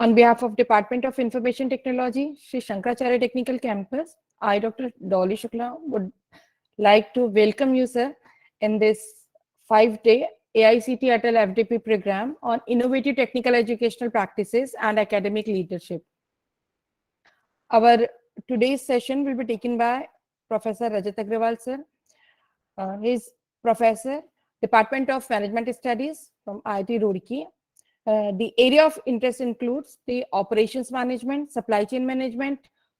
On behalf of Department of Information Technology, Sri Shankaracharya Technical Campus, I, Dr. Dolly Shukla, would like to welcome you, sir, in this 5-day AICT Atal FDP program on innovative technical educational practices and academic leadership. Our today's session will be taken by Professor Rajat Agrawal, sir. He is Professor, Department of Management Studies from IIT Roorkee. The area of interest includes the operations management, supply chain management,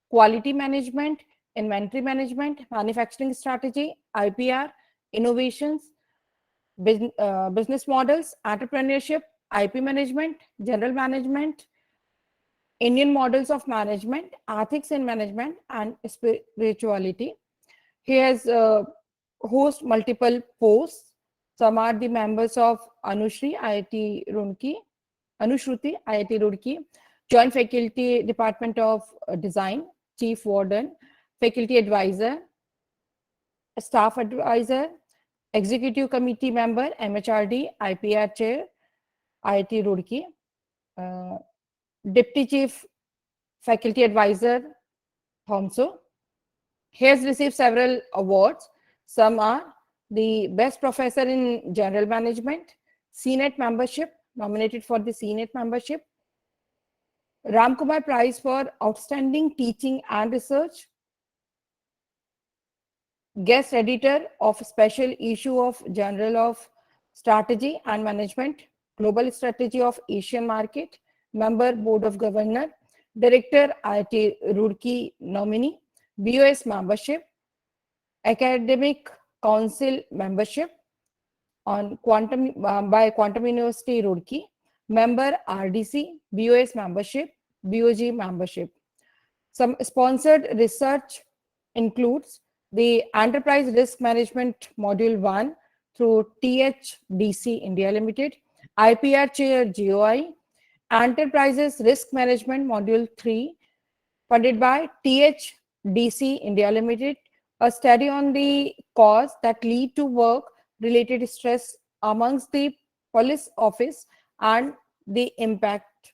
quality management, inventory management, manufacturing strategy, IPR, innovations, business models, entrepreneurship, IP management, general management, Indian models of management, ethics in management, and spirituality. He has host multiple posts. Some are the members of Anushri, IIT Roorkee, Anushruti, IIT Roorkee, Joint Faculty Department of Design, Chief Warden, Faculty Advisor, Staff Advisor, Executive Committee Member, MHRD, IPR Chair, IIT Roorkee, Deputy Chief Faculty Advisor, HOMSO. He has received several awards. Some are the Best Professor in General Management, CNET membership, nominated for the CNET membership, Ramkumar Prize for Outstanding Teaching and Research, Guest Editor of Special Issue of Journal of Strategy and Management, Global Strategy of Asian Market, Member Board of Governor, Director IIT Roorkee nominee, BOS membership, Academic Council membership on Quantum by Quantum University Roorkee, member RDC, BOS membership, BOG membership. Some sponsored research includes the Enterprise Risk Management Module 1 through THDC India Limited, IPR Chair GOI, Enterprises Risk Management Module 3 funded by THDC India Limited, a study on the cause that lead to work-related stress amongst the police office and the impact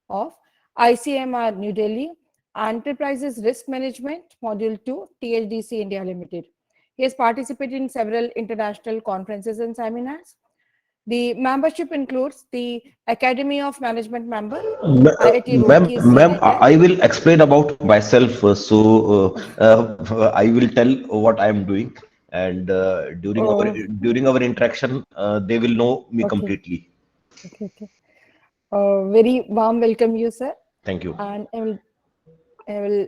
of ICMR New Delhi, Enterprises Risk Management Module 2, THDC India Limited. He has participated in several international conferences and seminars. The membership includes the Academy of Management member, IIT Ma'am, Roorkee ma'am, Senator. I will explain about myself. I will tell what I am doing, and Oh, during our interaction, they will know me okay, completely. okay. Very warm welcome you, sir. Thank you. And I will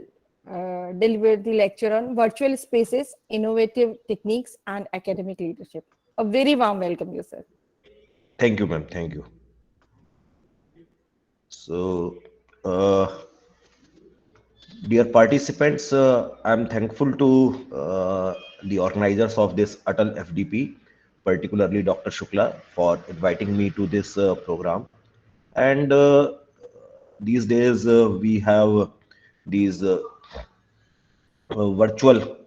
deliver the lecture on virtual spaces, innovative techniques, and academic leadership. A very warm welcome you, sir. Thank you, ma'am. Thank you. So, uh, dear participants, I'm thankful to the organizers of this Atal FDP, particularly Dr. Shukla, for inviting me to this program. And these days we have these virtual,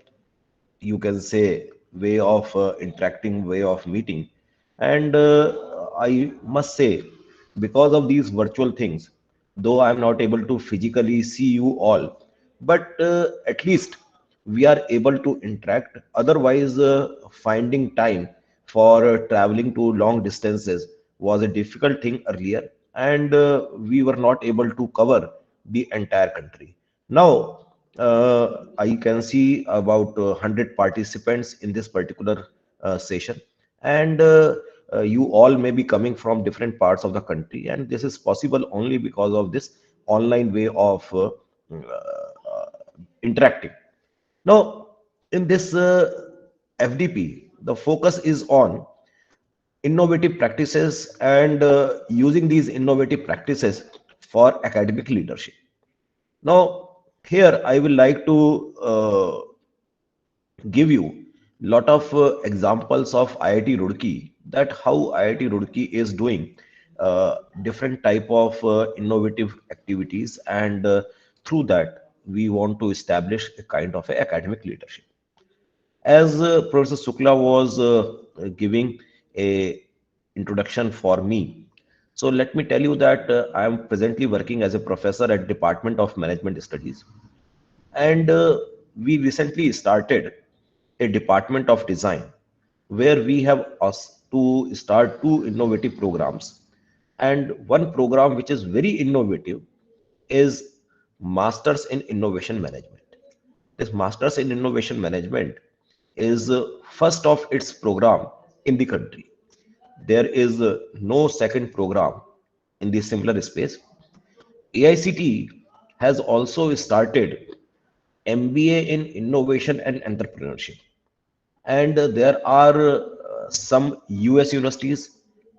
you can say, way of interacting, way of meeting. And I must say, because of these virtual things, though I'm not able to physically see you all, but at least we are able to interact. Otherwise, finding time for traveling to long distances was a difficult thing earlier, and we were not able to cover the entire country. Now, I can see about 100 participants in this particular session, and you all may be coming from different parts of the country, and this is possible only because of this online way of interacting. Now, in this FDP, the focus is on innovative practices and using these innovative practices for academic leadership. Now, here I will like to give you lot of examples of IIT Roorkee, that how IIT Roorkee is doing different type of innovative activities, and through that we want to establish a kind of a academic leadership. As Professor Sukla was giving a introduction for me, So let me tell you that I am presently working as a professor at Department of Management Studies, and we recently started a Department of Design where we have asked to start two innovative programs. And one program which is very innovative is Masters in Innovation Management. This Masters in Innovation Management is first of its program in the country. There is no second program in the similar space. AICT has also started MBA in Innovation and Entrepreneurship. And there are some US universities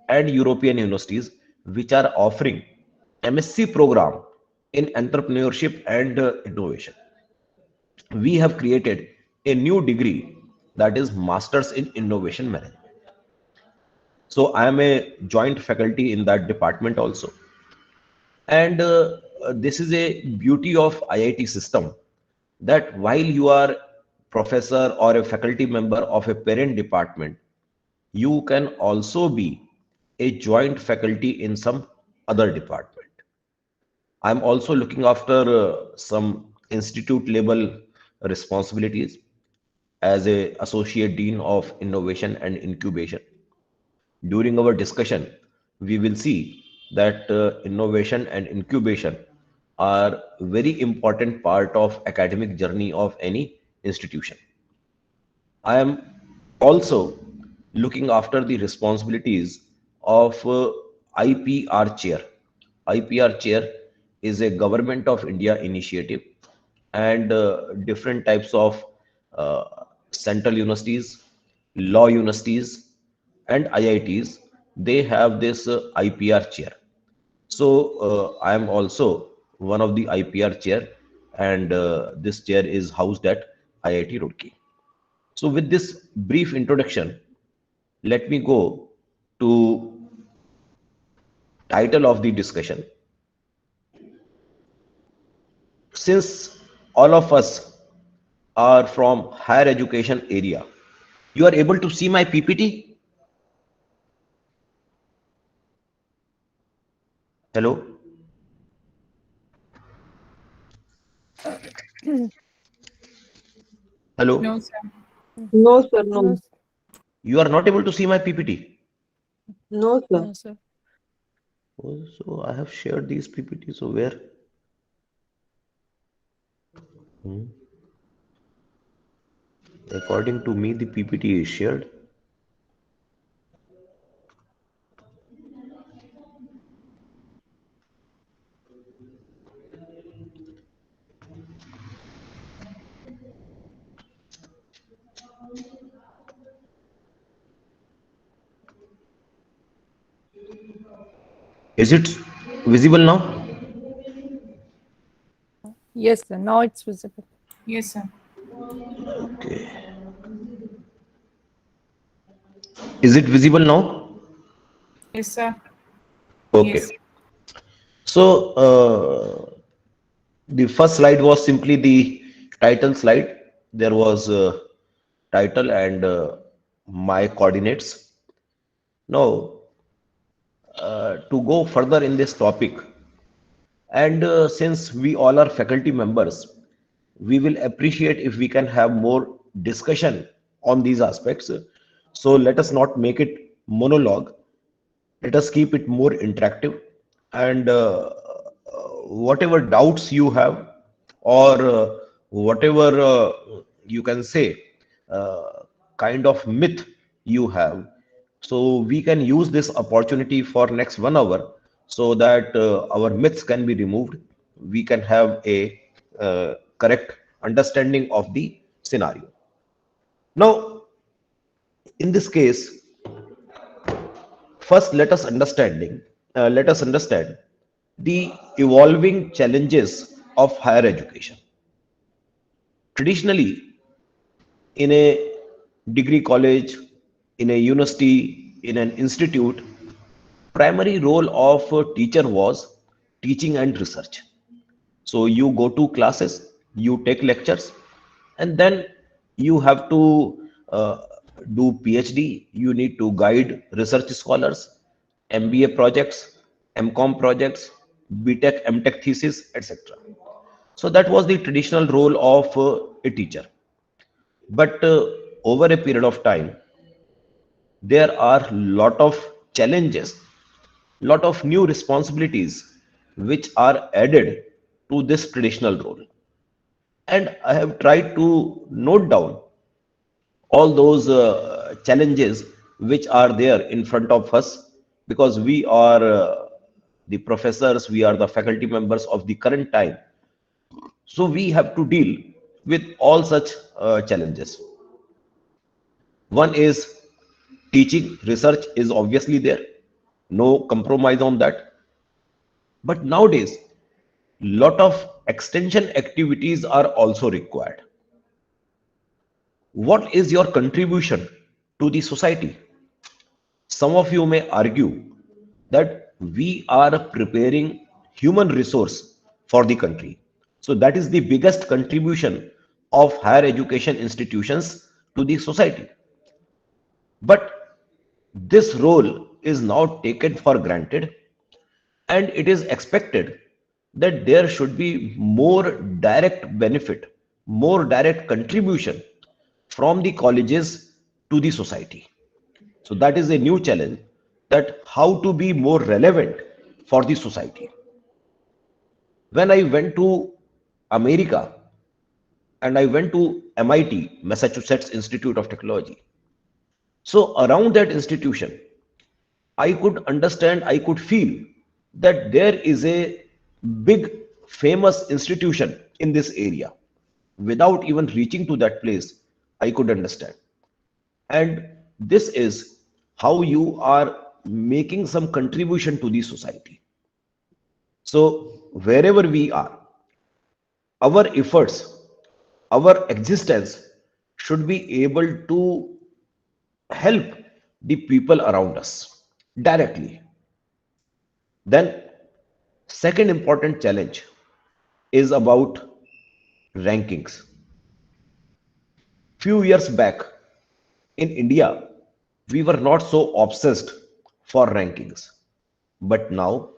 and European universities which are offering MSc program in entrepreneurship and innovation. We have created a new degree, that is Masters in Innovation Management. So I am a joint faculty in that department also. And this is a beauty of IIT system, that while you are professor or a faculty member of a parent department, you can also be a joint faculty in some other department. I'm also looking after some institute level responsibilities as a associate dean of innovation and incubation. During our discussion, we will see that innovation and incubation are very important part of academic journey of any institution. I am also looking after the responsibilities of IPR chair. IPR chair is a government of India initiative, and different types of uh, central universities, law universities, and IITs. They have this IPR chair. So I am also one of the IPR chair, and this chair is housed at IIT Roorkee. So with this brief introduction, let me go to title of the discussion. Since all of us are from higher education area, you are able to see my PPT? Hello? No, Hello? sir. No, sir, No, no. You are not able to see my PPT? No, sir. no, sir. Oh, so I have shared these PPT. So where? Hmm. According to me, the PPT is shared. Is it visible now? Yes, sir. Now it's visible. Yes, sir. Okay. Is it visible now? Yes, sir. Okay. Yes. So the first slide was simply the title slide. There was title and my coordinates. Now, to go further in this topic, and since we all are faculty members, we will appreciate if we can have more discussion on these aspects. So let us not make it monologue. Let us keep it more interactive, and whatever doubts you have, or whatever you can say uh, kind of myth you have, so we can use this opportunity for next 1 hour, so that our myths can be removed. We can have a correct understanding of the scenario. Now, in this case, first, let us understand the evolving challenges of higher education. Traditionally, in a degree college, in a university, in an institute, primary role of a teacher was teaching and research. So you go to classes, you take lectures, and then you have to do PhD. You need to guide research scholars, MBA projects, MCOM projects, BTech, MTech thesis, etc. So that was the traditional role of a teacher. But over a period of time, there are lot of challenges, lot of new responsibilities which are added to this traditional role. And I have tried to note down all those challenges which are there in front of us, because we are the professors, we are the faculty members of the current time. So we have to deal with all such challenges. One is teaching, research is obviously there, no compromise on that. But nowadays, lot of extension activities are also required. What is your contribution to the society? Some of you may argue that we are preparing human resource for the country. So that is the biggest contribution of higher education institutions to the society. But this role is now taken for granted, and it is expected that there should be more direct benefit, more direct contribution from the colleges to the society. So that is a new challenge, that how to be more relevant for the society. When I went to America and I went to MIT, Massachusetts Institute of Technology. So around that institution, I could understand, I could feel that there is a big famous institution in this area. Without even reaching to that place, I could understand. And this is how you are making some contribution to the society. So wherever we are, our efforts, our existence should be able to help the people around us directly. Then second important challenge is about rankings. Few years back in India, we were not so obsessed for rankings. But now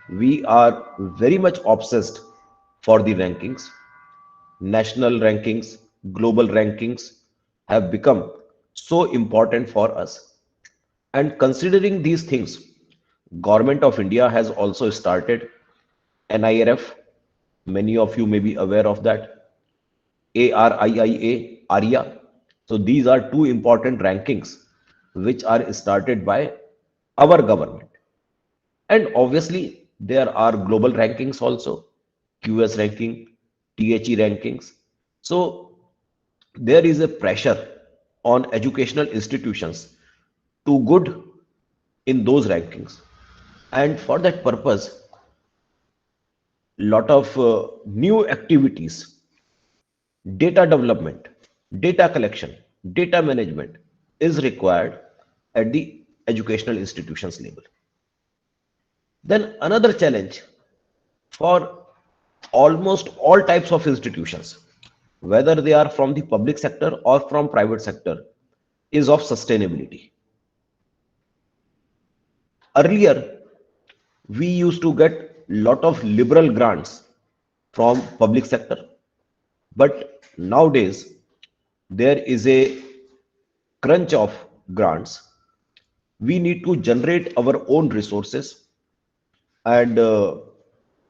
we are very much obsessed for the rankings. National rankings, global rankings have become so important for us. And considering these things, Government of India has also started NIRF. Many of you may be aware of that. ARIIA, ARIA. So these are two important rankings which are started by our government. And obviously, there are global rankings also, QS ranking, THE rankings. So there is a pressure on educational institutions to good in those rankings. And for that purpose, lot of new activities, data development, data collection, data management is required at the educational institutions level. Then another challenge for almost all types of institutions, whether they are from the public sector or from private sector, is of sustainability. Earlier, we used to get lot of liberal grants from public sector, but nowadays there is a crunch of grants. We need to generate our own resources, and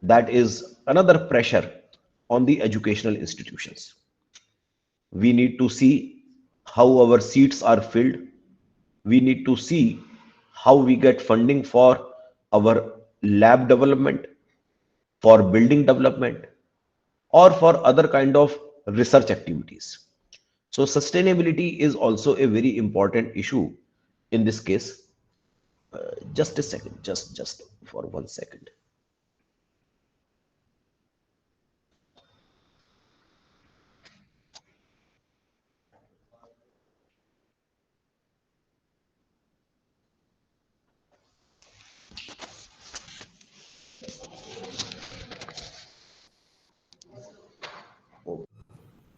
that is another pressure on the educational institutions. We need to see how our seats are filled. We need to see how we get funding for our lab development, for building development, or for other kind of research activities. So sustainability is also a very important issue in this case. Just a second, just for 1 second.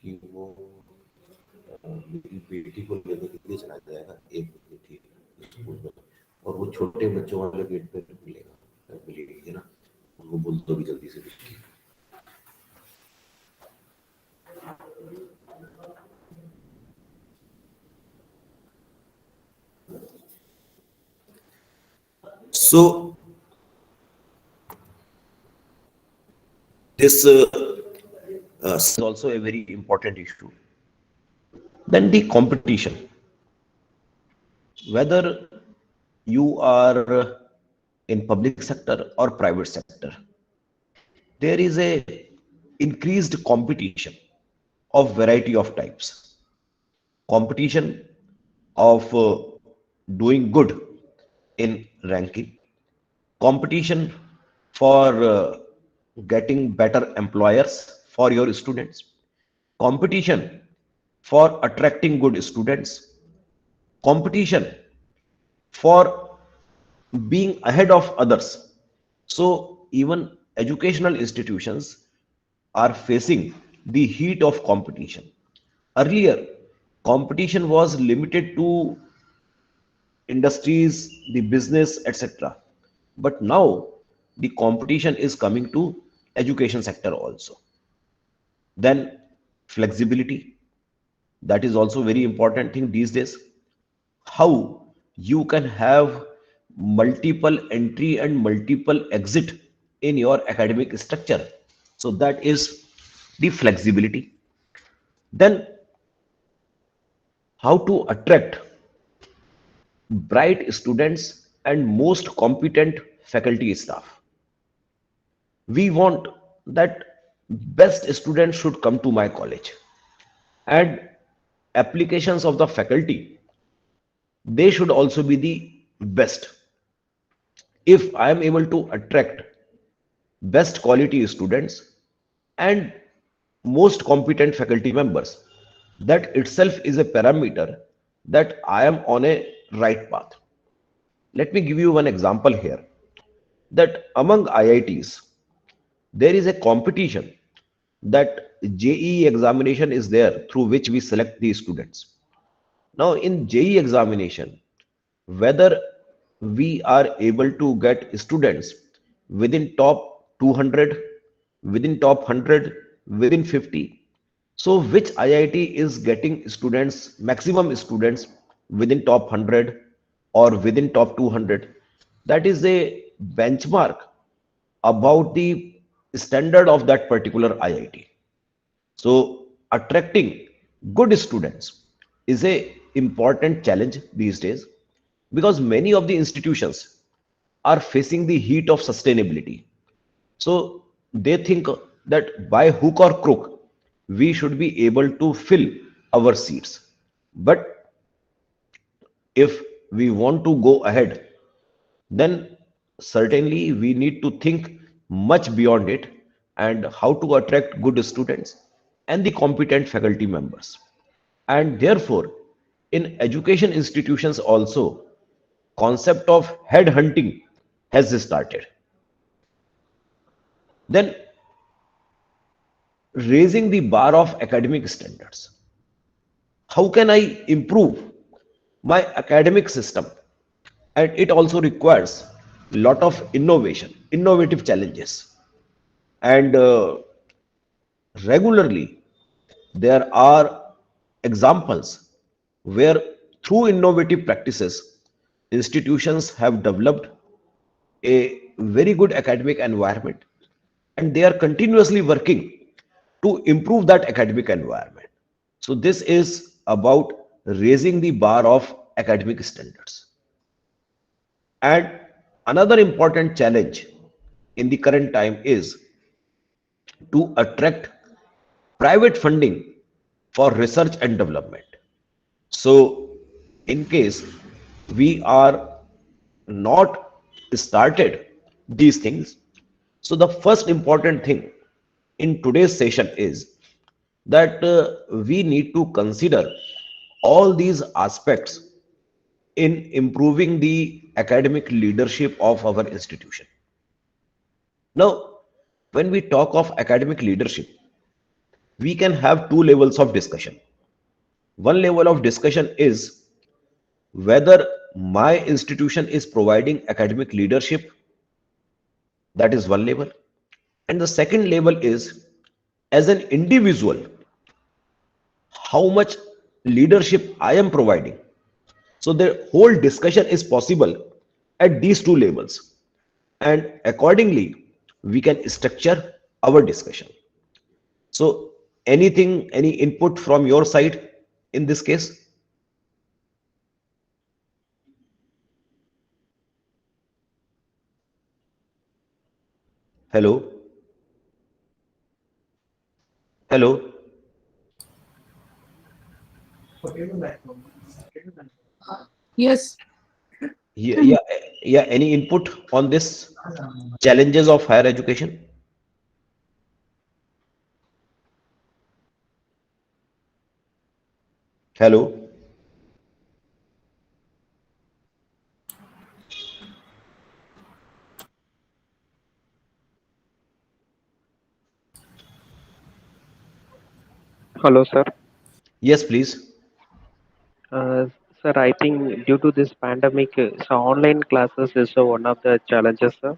कि वो मेरी बेटी को लेने के लिए चला जाएगा, एक बेटी स्कूल में, और वो छोटे बच्चों वाले गेट पे मिलेगा। मिलेगी ना, उनको बोल दो भी जल्दी से लिख के। So this is also a very important issue. Then the competition, whether you are in public sector or private sector, there is a increased competition of variety of types. Competition of doing good in ranking, competition for getting better employers for your students, competition for attracting good students, competition for being ahead of others. So even educational institutions are facing the heat of competition. Earlier, competition was limited to industries, the business, etc. But now the competition is coming to education sector also. Then flexibility, that is also very important thing these days. How you can have multiple entry and multiple exit in your academic structure. So that is the flexibility. Then how to attract bright students and most competent faculty staff. We want that best students should come to my college, and applications of the faculty, they should also be the best. If I am able to attract best quality students and most competent faculty members, that itself is a parameter that I am on a right path. Let me give you one example here, that among IITs, there is a competition that JEE examination is there through which we select the students. Now in JEE examination, whether we are able to get students within top 200, within top 100, within 50. So which IIT is getting students, maximum students within top 100 or within top 200? That is a benchmark about the standard of that particular IIT. So attracting good students is a important challenge these days, because many of the institutions are facing the heat of sustainability. So they think that by hook or crook, we should be able to fill our seats. But if we want to go ahead, then certainly we need to think much beyond it, and how to attract good students and the competent faculty members. And therefore, in education institutions also, concept of head hunting has started. Then raising the bar of academic standards. How can I improve my academic system? And it also requires a lot of innovation, innovative challenges. And regularly, there are examples where through innovative practices, institutions have developed a very good academic environment, and they are continuously working to improve that academic environment. So this is about raising the bar of academic standards. And another important challenge in the current time is to attract private funding for research and development. So in case we are not started these things, so the first important thing in today's session is that we need to consider all these aspects in improving the academic leadership of our institution. Now, when we talk of academic leadership, we can have two levels of discussion. One level of discussion is whether my institution is providing academic leadership That is one label. And the second label is, as an individual, how much leadership I am providing. So the whole discussion is possible at these two labels. And accordingly, we can structure our discussion. So anything, any input from your side in this case? Hello? Hello? Yes. Yeah, yeah, yeah. Any input on this challenges of higher education? Hello? Hello, sir. Yes, please. Uh, Sir, I think due to this pandemic, so online classes is one of the challenges, sir.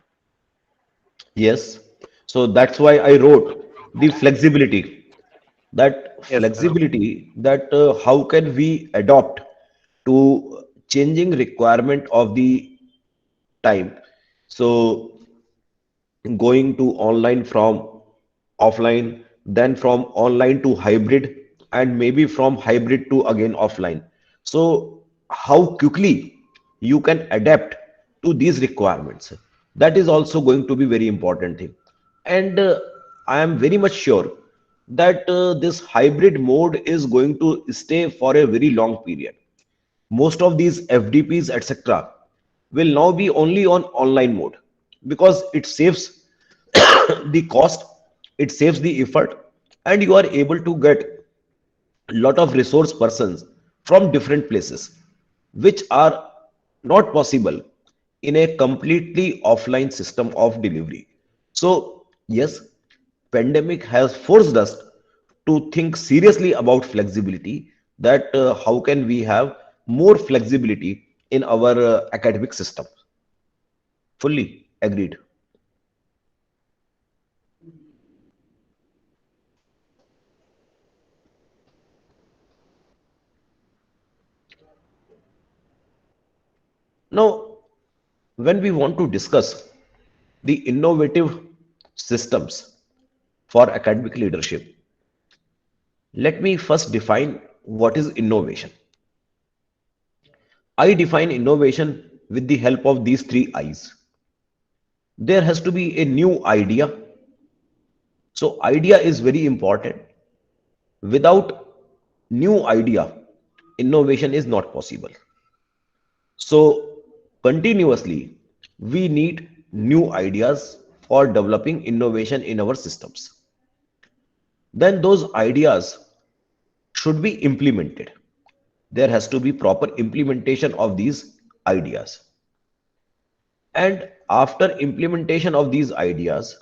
Yes. So that's why I wrote the flexibility. That Yes, sir. flexibility, that how can we adopt to changing requirement of the time. So going to online from offline, then from online to hybrid, and maybe from hybrid to again offline. So how quickly you can adapt to these requirements, that is also going to be very important thing. And I am very much sure that this hybrid mode is going to stay for a very long period. Most of these FDPs, etc., will now be only on online mode because it saves the cost, it saves the effort, and you are able to get lot of resource persons from different places, which are not possible in a completely offline system of delivery. So yes, pandemic has forced us to think seriously about flexibility, that how can we have more flexibility in our academic system. Fully agreed. Now, when we want to discuss the innovative systems for academic leadership, let me first define what is innovation. I define innovation with the help of these three I's. There has to be a new idea. So, idea is very important. Without new idea, innovation is not possible. So, continuously, we need new ideas for developing innovation in our systems. Then those ideas should be implemented. There has to be proper implementation of these ideas. And after implementation of these ideas,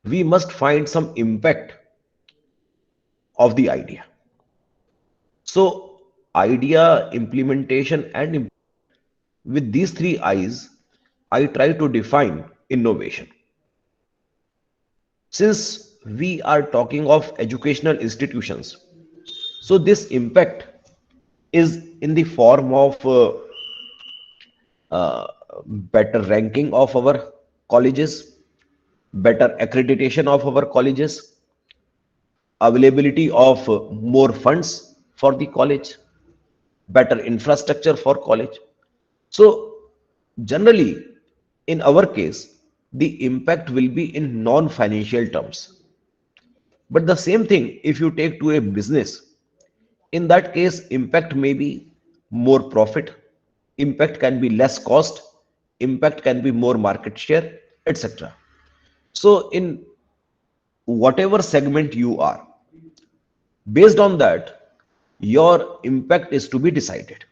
we must find some impact of the idea. So, idea, implementation, and with these three I's, I try to define innovation. Since we are talking of educational institutions, so this impact is in the form of uh, better ranking of our colleges, better accreditation of our colleges, availability of more funds for the college, better infrastructure for college. So generally, in our case, the impact will be in non-financial terms. But the same thing, if you take to a business, in that case, impact may be more profit, impact can be less cost, impact can be more market share, etc. So, in whatever segment you are, based on that, your impact is to be decided.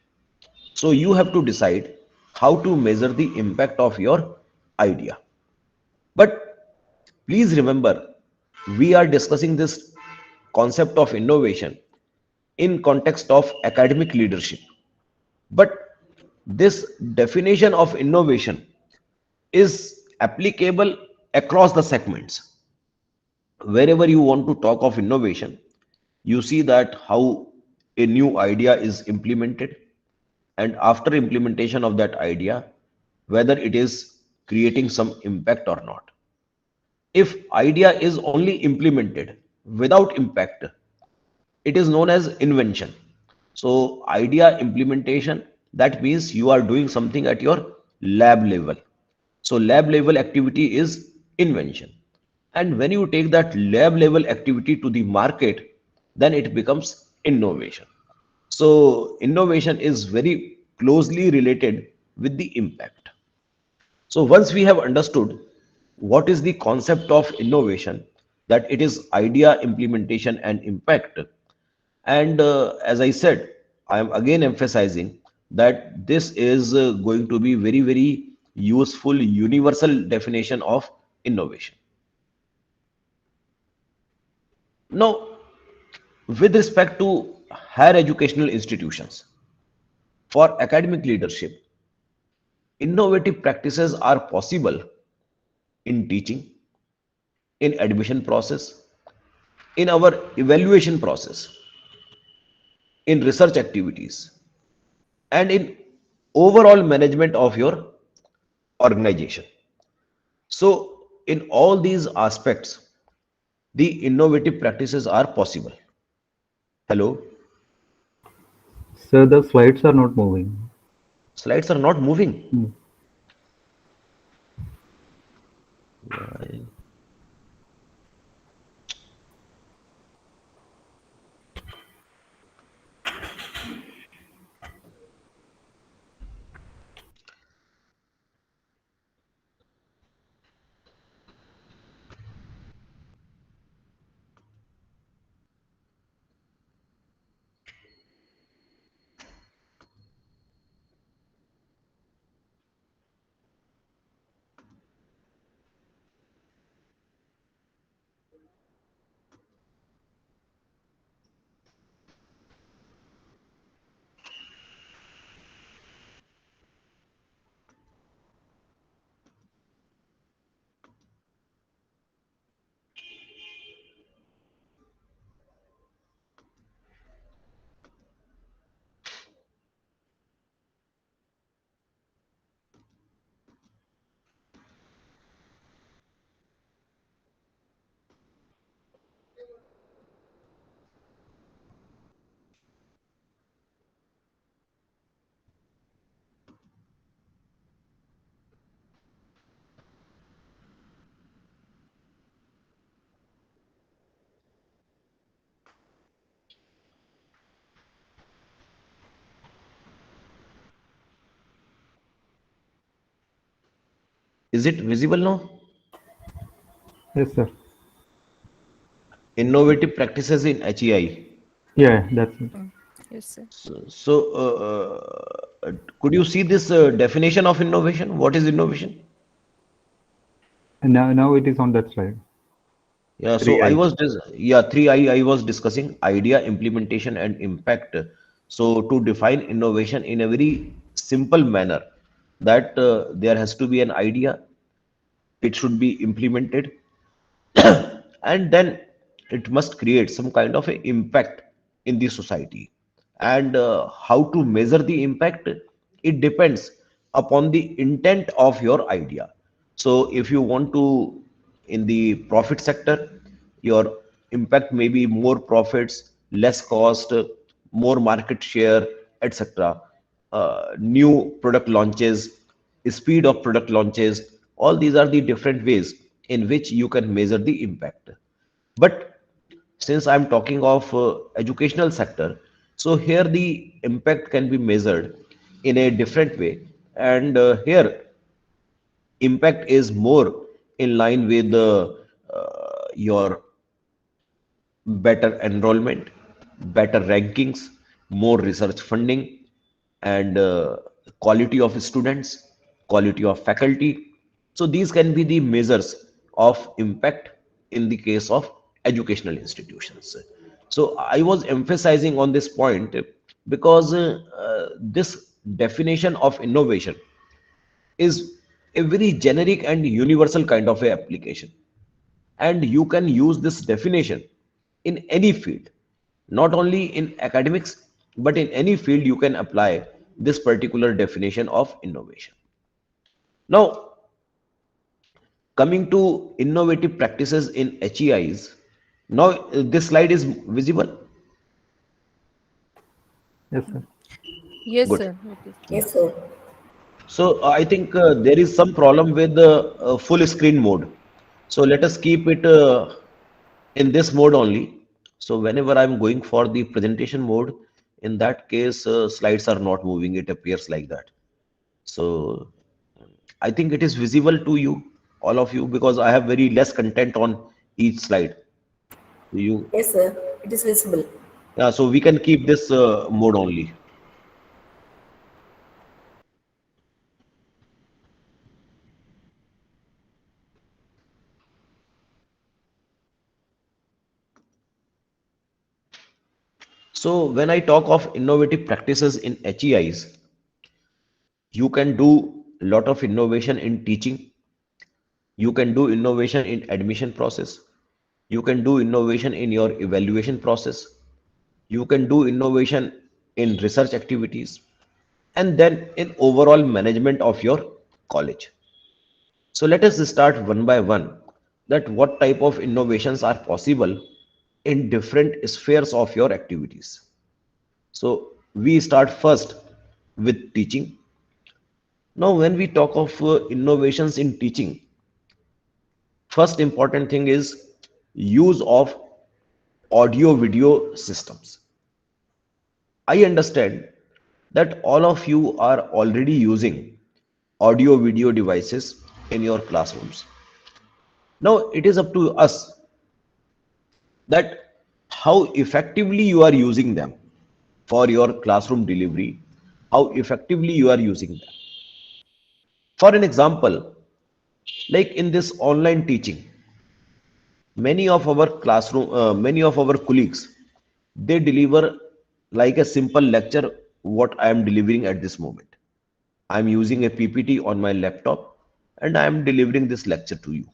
So, you have to decide how to measure the impact of your idea. But please remember, we are discussing this concept of innovation in context of academic leadership. But this definition of innovation is applicable across the segments. Wherever you want to talk of innovation, you see that how a new idea is implemented, and after implementation of that idea, whether it is creating some impact or not. If idea is only implemented without impact, it is known as invention. So idea implementation, that means you are doing something at your lab level. So lab level activity is invention. And when you take that lab level activity to the market, then it becomes innovation. So innovation is very closely related with the impact. So once we have understood what is the concept of innovation, that it is idea, implementation, and impact. And as I said, I am again emphasizing that this is going to be very, very useful, universal definition of innovation. Now, with respect to higher educational institutions, for academic leadership, innovative practices are possible in teaching, in admission process, in our evaluation process, in research activities, and in overall management of your organization. So, in all these aspects, the innovative practices are possible. Hello, So the slides are not moving. slides are not moving. Hmm. Why? Is it visible now? Yes, sir. Innovative practices in HEI. Yeah, that's it. Yes, sir. So, could you see this definition of innovation? What is innovation? And now it is on that slide. Yeah, so 3i. yeah, three I was discussing idea, implementation, and impact. So to define innovation in a very simple manner, that there has to be an idea, it should be implemented, and then it must create some kind of a impact in the society. And how to measure the impact, it depends upon the intent of your idea. So if you want to, in the profit sector, your impact may be more profits, less cost, more market share, etc. New product launches, speed of product launches, all these are the different ways in which you can measure the impact. But since I'm talking of educational sector, so here the impact can be measured in a different way. And here impact is more in line with your better enrollment, better rankings, more research funding, and quality of students, quality of faculty. So these can be the measures of impact in the case of educational institutions. So I was emphasizing on this point because this definition of innovation is a very generic and universal kind of a application. And you can use this definition in any field, not only in academics, but in any field you can apply this particular definition of innovation. Now, coming to innovative practices in HEIs, now this slide is visible. Yes, sir. Yes, Good. sir. It is. Yes, sir. So I think there is some problem with the full screen mode. So let us keep it in this mode only. So whenever I'm going for the presentation mode, in that case, slides are not moving. It appears like that. So I think it is visible to you, all of you, because I have very less content on each slide. Do you? Yes, sir. It is visible. Yeah. So we can keep this mode only. So when I talk of innovative practices in HEIs, you can do a lot of innovation in teaching. You can do innovation in admission process. You can do innovation in your evaluation process. You can do innovation in research activities, and then in overall management of your college. So let us start one by one that what type of innovations are possible in different spheres of your activities. So we start first with teaching. Now, when we talk of innovations in teaching, first important thing is use of audio video systems. I understand that all of you are already using audio video devices in your classrooms. Now, it is up to us that how effectively you are using them for your classroom delivery, how effectively you are using them. For an example, like in this online teaching, many of our colleagues, they deliver like a simple lecture what I am delivering at this moment. I am using a PPT on my laptop and I am delivering this lecture to you.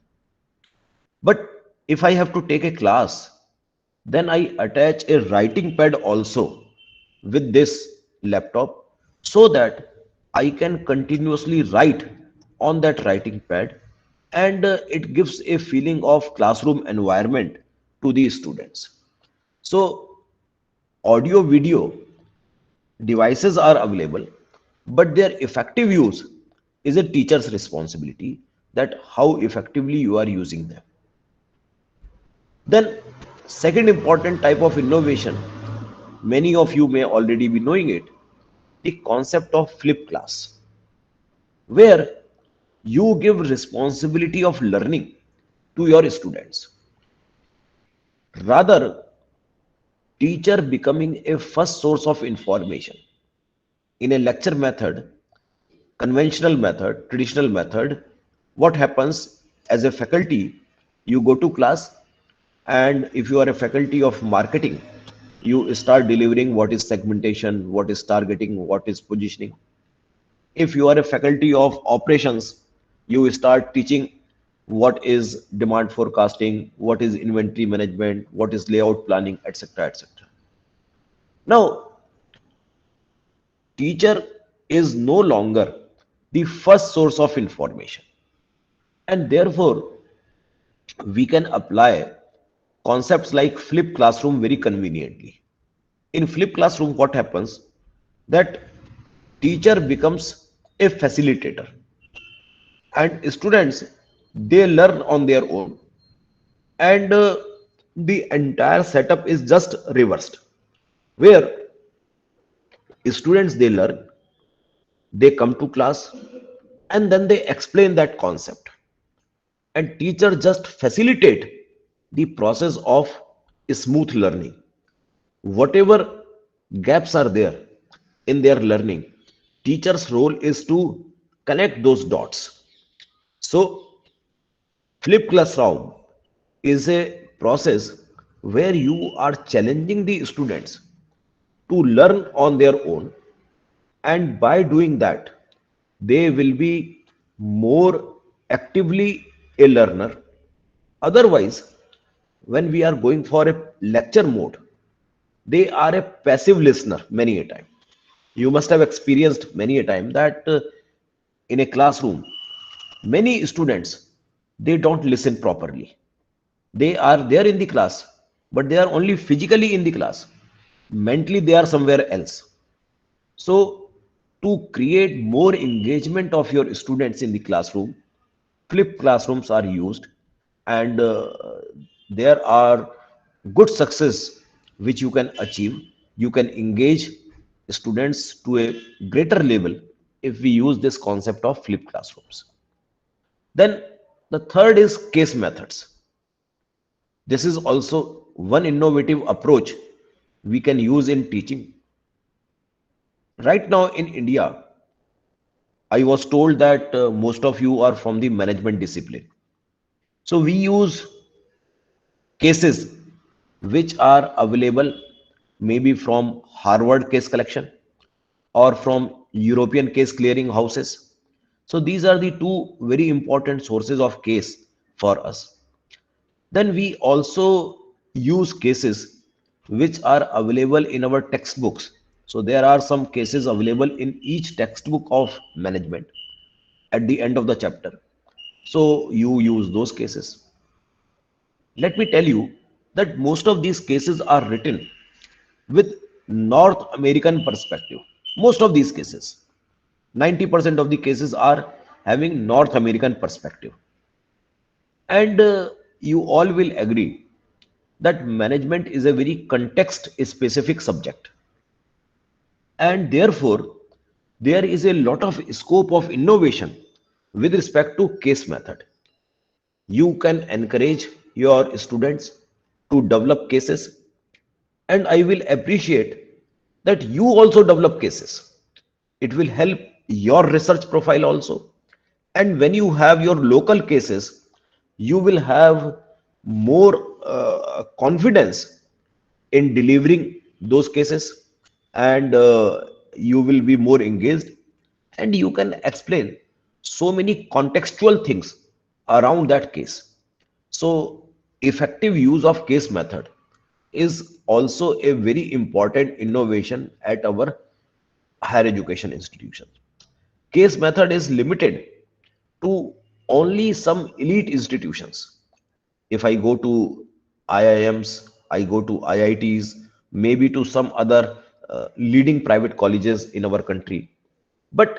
But if I have to take a class, then I attach a writing pad also with this laptop so that I can continuously write on that writing pad, and it gives a feeling of classroom environment to the students. So audio video devices are available, but their effective use is a teacher's responsibility, that how effectively you are using them. Then second important type of innovation, many of you may already be knowing it, the concept of flip class, where you give responsibility of learning to your students. Rather, teacher becoming a first source of information. In a lecture method, conventional method, traditional method, what happens as a faculty, you go to class, and if you are a faculty of marketing, you start delivering what is segmentation, what is targeting, what is positioning. If you are a faculty of operations, you start teaching what is demand forecasting, what is inventory management, what is layout planning, etc., etc. Now, teacher is no longer the first source of information, and therefore we can apply concepts like flip classroom very conveniently. In flip classroom, what happens that teacher becomes a facilitator, and students, they learn on their own, and the entire setup is just reversed, where students, they learn, they come to class, and then they explain that concept, and teacher just facilitate the process of smooth learning. Whatever gaps are there in their learning, teacher's role is to connect those dots. So flip classroom is a process where you are challenging the students to learn on their own, and by doing that, they will be more actively a learner. Otherwise, when we are going for a lecture mode, they are a passive listener many a time. You must have experienced many a time that in a classroom, many students, they don't listen properly. They are there in the class, but they are only physically in the class. Mentally, they are somewhere else. So, to create more engagement of your students in the classroom, flipped classrooms are used, and there are good success which you can achieve. You can engage students to a greater level if we use this concept of flipped classrooms. Then the third is case methods. This is also one innovative approach we can use in teaching. Right now in India, I was told that most of you are from the management discipline. So we use cases which are available maybe from Harvard case collection or from European case clearing houses. So these are the two very important sources of case for us. Then we also use cases which are available in our textbooks. So there are some cases available in each textbook of management at the end of the chapter. So you use those cases. Let me tell you that most of these cases are written with North American perspective. Most of these cases, 90% of the cases are having North American perspective. And you all will agree that management is a very context specific subject. And therefore, there is a lot of scope of innovation with respect to case method. You can encourage your students to develop cases, and I will appreciate that you also develop cases. It will help your research profile also. And when you have your local cases, you will have more confidence in delivering those cases, and you will be more engaged, and you can explain so many contextual things around that case. So effective use of case method is also a very important innovation at our higher education institutions. Case method is limited to only some elite institutions. If I go to IIMs, I go to IITs, maybe to some other leading private colleges in our country. But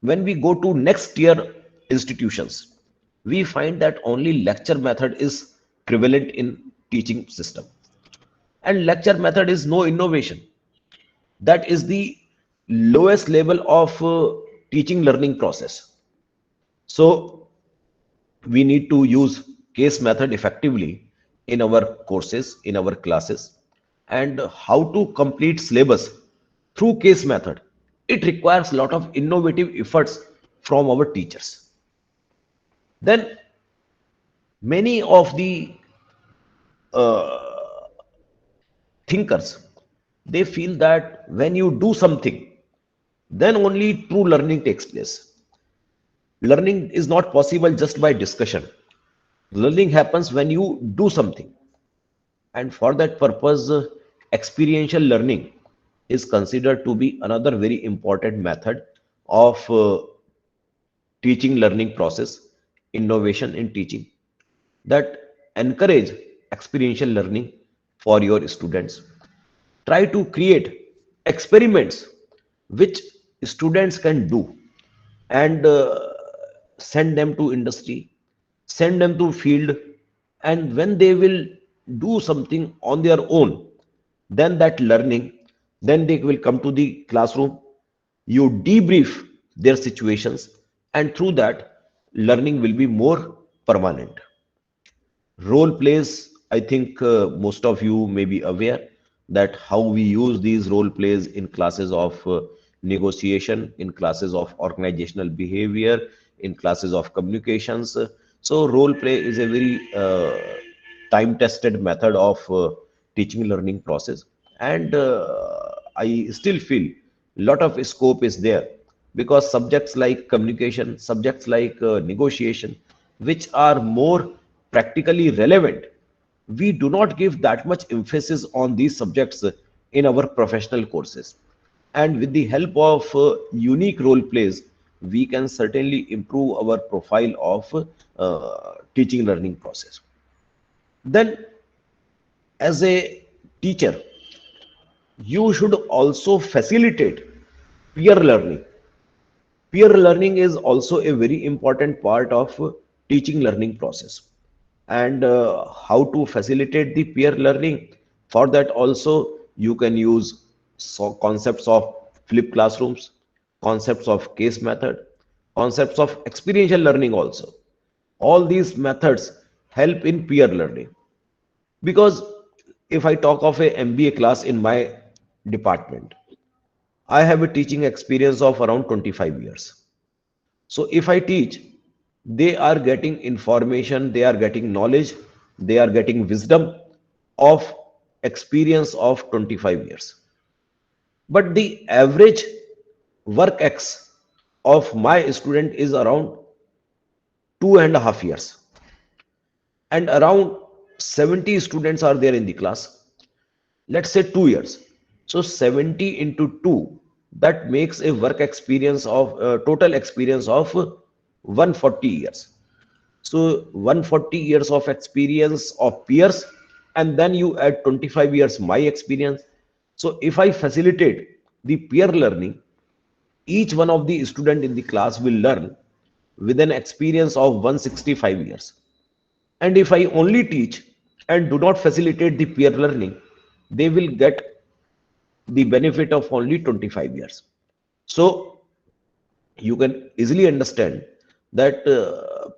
when we go to next tier institutions, we find that only lecture method is prevalent in teaching system. And lecture method is no innovation. That is the lowest level of teaching learning process. So we need to use case method effectively in our courses, in our classes, and how to complete syllabus through case method. It requires a lot of innovative efforts from our teachers. Then many of the uh, thinkers, they feel that when you do something, then only true learning takes place. Learning is not possible just by discussion. Learning happens when you do something. And for that purpose, experiential learning is considered to be another very important method of teaching learning process, innovation in teaching, that encourage experiential learning for your students. Try to create experiments which students can do, and send them to industry, send them to field, and when they will do something on their own, then that learning, then they will come to the classroom, you debrief their situations, and through that learning will be more permanent. Role plays, I think most of you may be aware that how we use these role plays in classes of negotiation, in classes of organizational behavior, in classes of communications. So role play is a very time tested method of teaching learning process, and I still feel lot of scope is there because subjects like communication, subjects like negotiation, which are more practically relevant, we do not give that much emphasis on these subjects in our professional courses. And with the help of unique role plays, we can certainly improve our profile of teaching learning process. Then, as a teacher, you should also facilitate peer learning. Peer learning is also a very important part of teaching learning process. And how to facilitate the peer learning? For that also you can use concepts of flipped classrooms, concepts of case method, concepts of experiential learning also. All these methods help in peer learning. Because if I talk of a MBA class in my department, I have a teaching experience of around 25 years. So if I teach, they are getting information, they are getting knowledge, they are getting wisdom of experience of 25 years. But the average work X of my student is around 2.5 years. And around 70 students are there in the class. Let's say 2 years. So 70 into 2, that makes a work experience of total experience of 140 years. So 140 years of experience of peers, and then you add 25 years my experience. So if I facilitate the peer learning, each one of the student in the class will learn with an experience of 165 years. And if I only teach and do not facilitate the peer learning, they will get the benefit of only 25 years. So you can easily understand that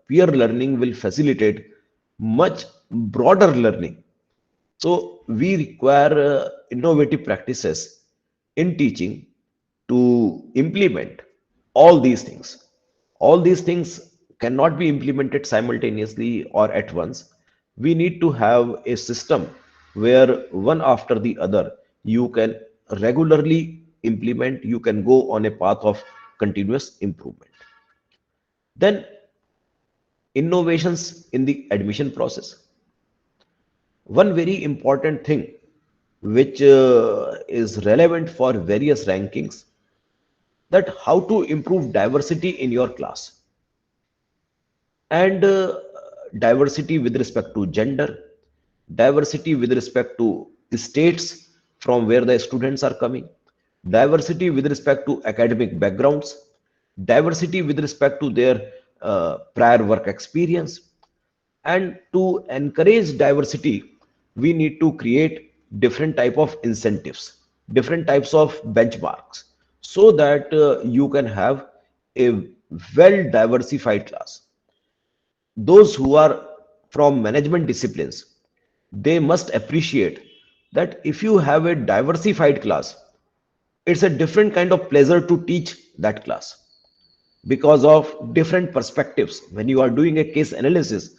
peer learning will facilitate much broader learning. So we require innovative practices in teaching to implement all these things. All these things cannot be implemented simultaneously or at once. We need to have a system where one after the other you can regularly implement, you can go on a path of continuous improvement. Then innovations in the admission process. One very important thing which is relevant for various rankings, that how to improve diversity in your class. And diversity with respect to gender, diversity with respect to states from where the students are coming, diversity with respect to academic backgrounds, diversity with respect to their prior work experience. And to encourage diversity, we need to create different type of incentives, different types of benchmarks, so that you can have a well diversified class. Those who are from management disciplines, they must appreciate that if you have a diversified class, it's a different kind of pleasure to teach that class, because of different perspectives. When you are doing a case analysis,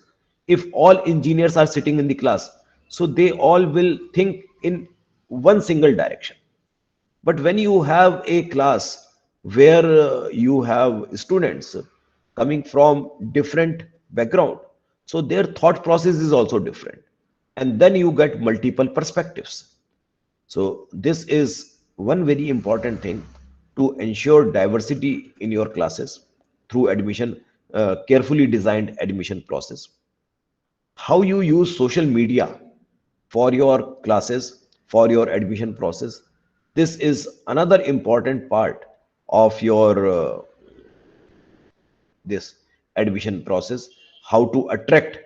if all engineers are sitting in the class, so they all will think in one single direction. But when you have a class where you have students coming from different background, so their thought process is also different, and then you get multiple perspectives. So this is one very important thing to ensure diversity in your classes through admission, carefully designed admission process. How you use social media for your classes, for your admission process. This is another important part of your this admission process. How to attract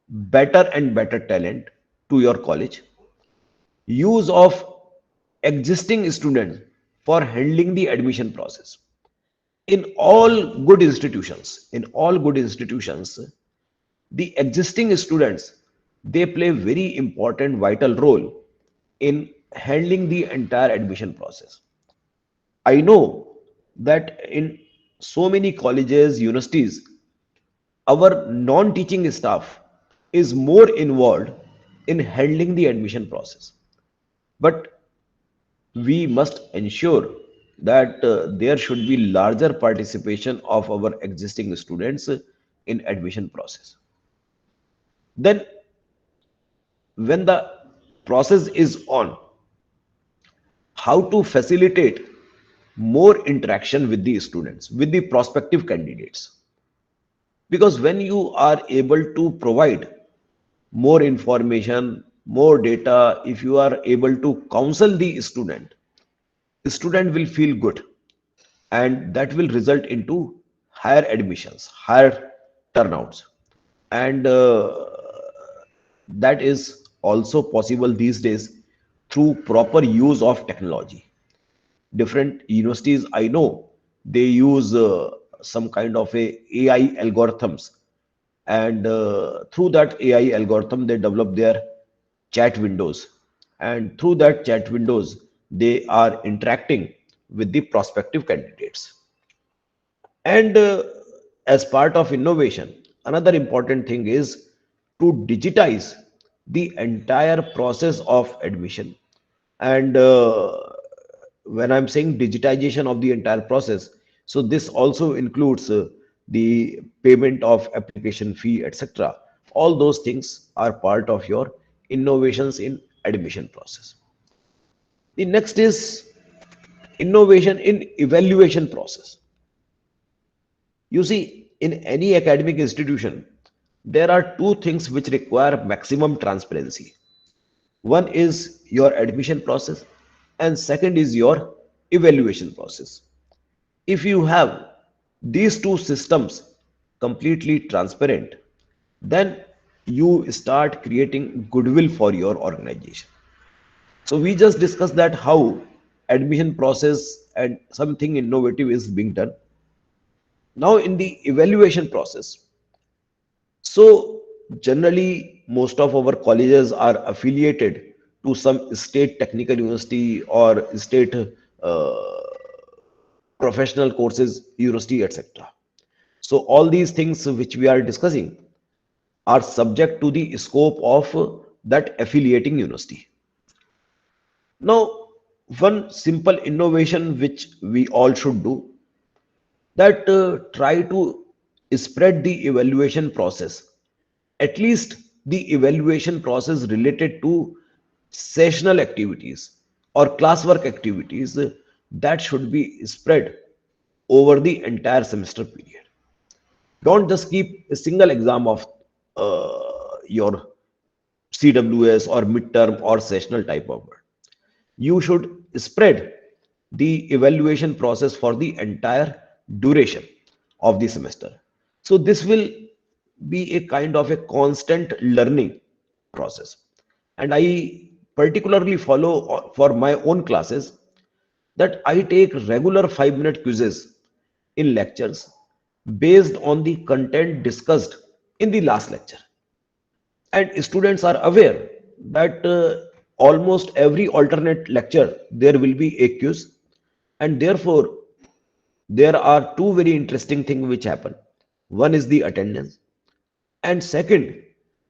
better and better talent to your college. Use of existing students for handling the admission process. In all good institutions, the existing students, they play very important vital role in handling the entire admission process. I know that in so many colleges, universities, our non-teaching staff is more involved in handling the admission process. But we must ensure that there should be larger participation of our existing students in admission process. Then when the process is on, how to facilitate more interaction with the students, with the prospective candidates. Because when you are able to provide more information, more data, if you are able to counsel the student will feel good, and that will result into higher admissions, higher turnouts. And that is also possible these days through proper use of technology. Different universities I know, they use some kind of a AI algorithms, and through that AI algorithm they develop their chat windows, and through that chat windows they are interacting with the prospective candidates. And as part of innovation, another important thing is to digitize the entire process of admission. And when I'm saying digitization of the entire process, so this also includes the payment of application fee, etc. All those things are part of your innovations in admission process. The next is innovation in evaluation process. You see, in any academic institution, there are two things which require maximum transparency. One is your admission process, and second is your evaluation process. If you have these two systems completely transparent, then you start creating goodwill for your organization. So we just discussed that how admission process and something innovative is being done. Now in the evaluation process, so generally most of our colleges are affiliated to some state technical university or state professional courses university, etc. So all these things which we are discussing are subject to the scope of that affiliating university. Now, one simple innovation which we all should do, that try to spread the evaluation process, at least the evaluation process related to sessional activities or classwork activities, that should be spread over the entire semester period. Don't just keep a single exam of your CWS or midterm or sessional type of work. You should spread the evaluation process for the entire duration of the semester. So this will be a kind of a constant learning process. And I particularly follow for my own classes that I take regular 5-minute quizzes in lectures based on the content discussed in the last lecture. And students are aware that almost every alternate lecture there will be a quiz, and therefore there are two very interesting things which happen. One is the attendance, and second,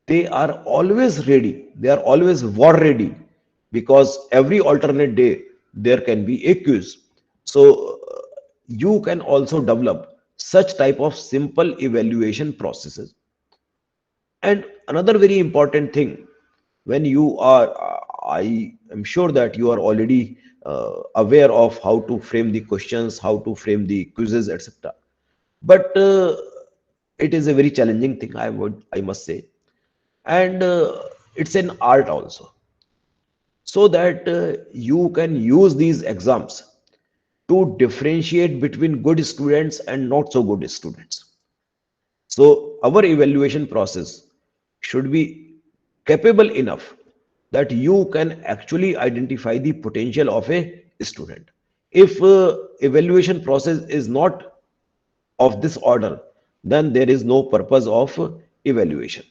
they are always ready, they are always war ready, because every alternate day there can be a quiz. So you can also develop such type of simple evaluation processes. And another very important thing, when you are, I am sure that you are already aware of how to frame the questions, how to frame the quizzes, etc. But it is a very challenging thing, I must say, and it's an art also, so that you can use these exams to differentiate between good students and not so good students. So our evaluation process should be capable enough that you can actually identify the potential of a student. If evaluation process is not of this order, then there is no purpose of evaluation.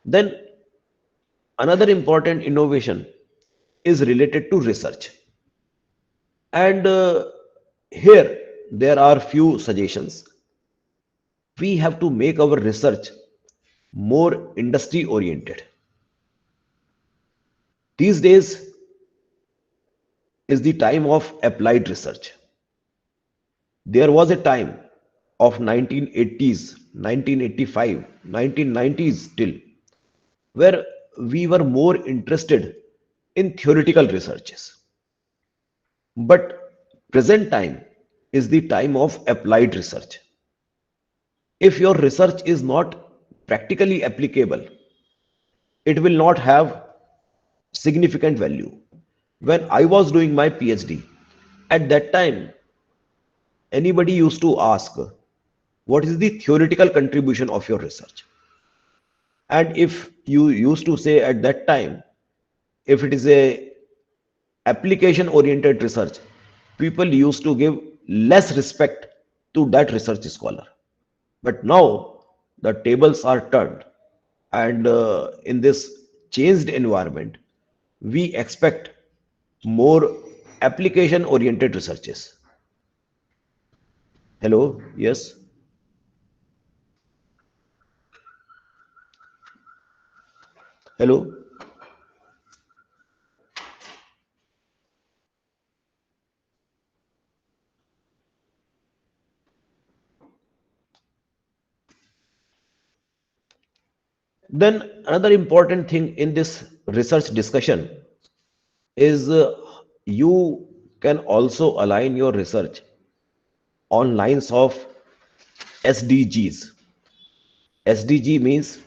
Then another important innovation is related to research. And here there are few suggestions. We have to make our research more industry oriented. These days, is the time of applied research. There was a time of 1980s, 1985, 1990s till, where we were more interested in theoretical researches. But present time is the time of applied research. If your research is not practically applicable, it will not have significant value. When I was doing my PhD, at that time, anybody used to ask, what is the theoretical contribution of your research? And if you used to say at that time, if it is a application oriented research, people used to give less respect to that research scholar. But now the tables are turned, and in this changed environment, we expect more application oriented researches. Hello, yes, hello. Then another important thing in this research discussion is you can also align your research on lines of SDGs. SDG means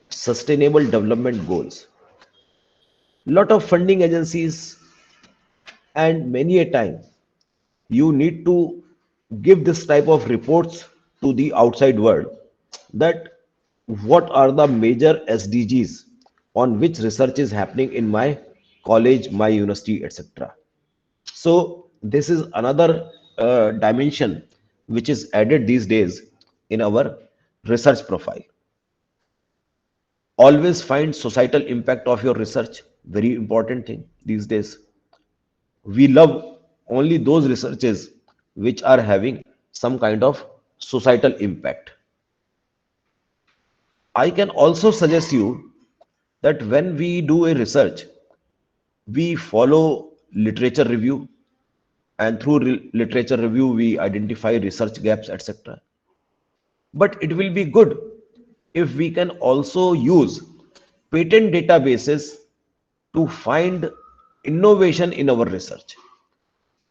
Sustainable Development Goals. Lot of funding agencies, and many a time you need to give this type of reports to the outside world, that what are the major SDGs on which research is happening in my college, my university, etc. So this is another dimension which is added these days in our research profile. Always find societal impact of your research. Very important thing these days. We love only those researches which are having some kind of societal impact. I can also suggest you that when we do a research, we follow literature review, and through literature review we identify research gaps, etc. But it will be good if we can also use patent databases to find innovation in our research.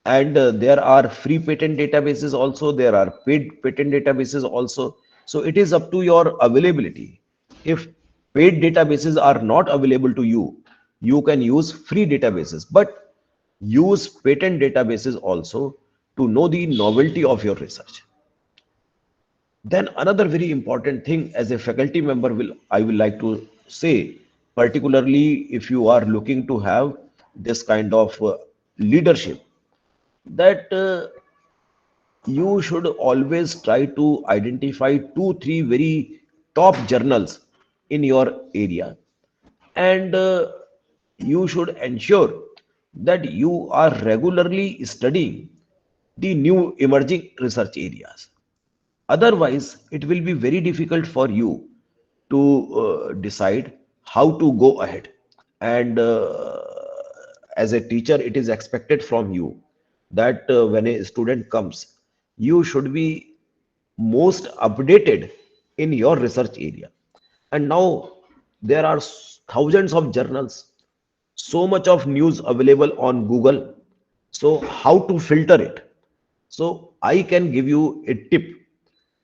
And there are free patent databases also, there are paid patent databases also. So it is up to your availability. If paid databases are not available to you, you can use free databases, but use patent databases also to know the novelty of your research. Then another very important thing, as a faculty member, will I will like to say, particularly if you are looking to have this kind of leadership, that you should always try to identify two, three very top journals in your area, and you should ensure that you are regularly studying the new emerging research areas. Otherwise, it will be very difficult for you to decide how to go ahead. And as a teacher, it is expected from you that when a student comes, you should be most updated in your research area. And now there are thousands of journals, so much of news available on Google. So, how to filter it? So, I can give you a tip,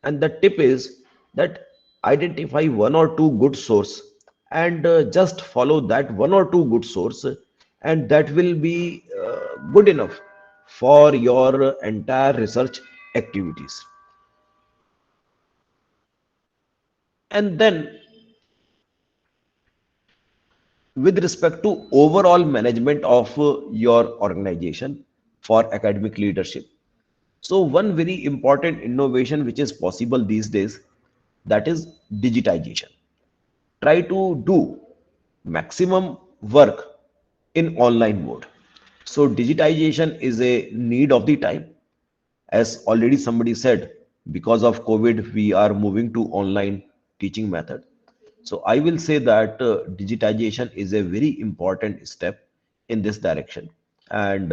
and the tip is that identify one or two good source, and just follow that one or two good source, and that will be good enough for your entire research activities. And then, with respect to overall management of your organization for academic leadership, so one very important innovation which is possible these days, that is digitization. Try to do maximum work in online mode. So digitization is a need of the time. As already somebody said, because of COVID we are moving to online teaching method. So I will say that digitization is a very important step in this direction. and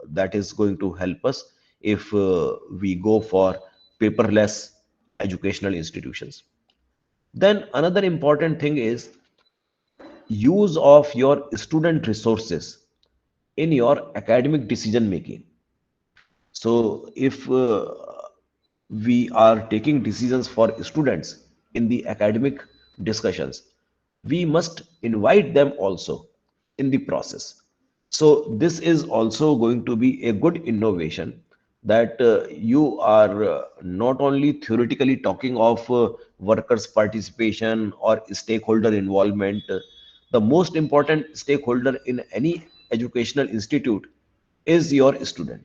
that is going to help us if we go for paperless educational institutions. Then another important thing is use of your student resources in your academic decision making. So if we are taking decisions for students in the academic discussions, we must invite them also in the process. So this is also going to be a good innovation, that you are not only theoretically talking of workers' participation or stakeholder involvement. The most important stakeholder in any educational institute is your student.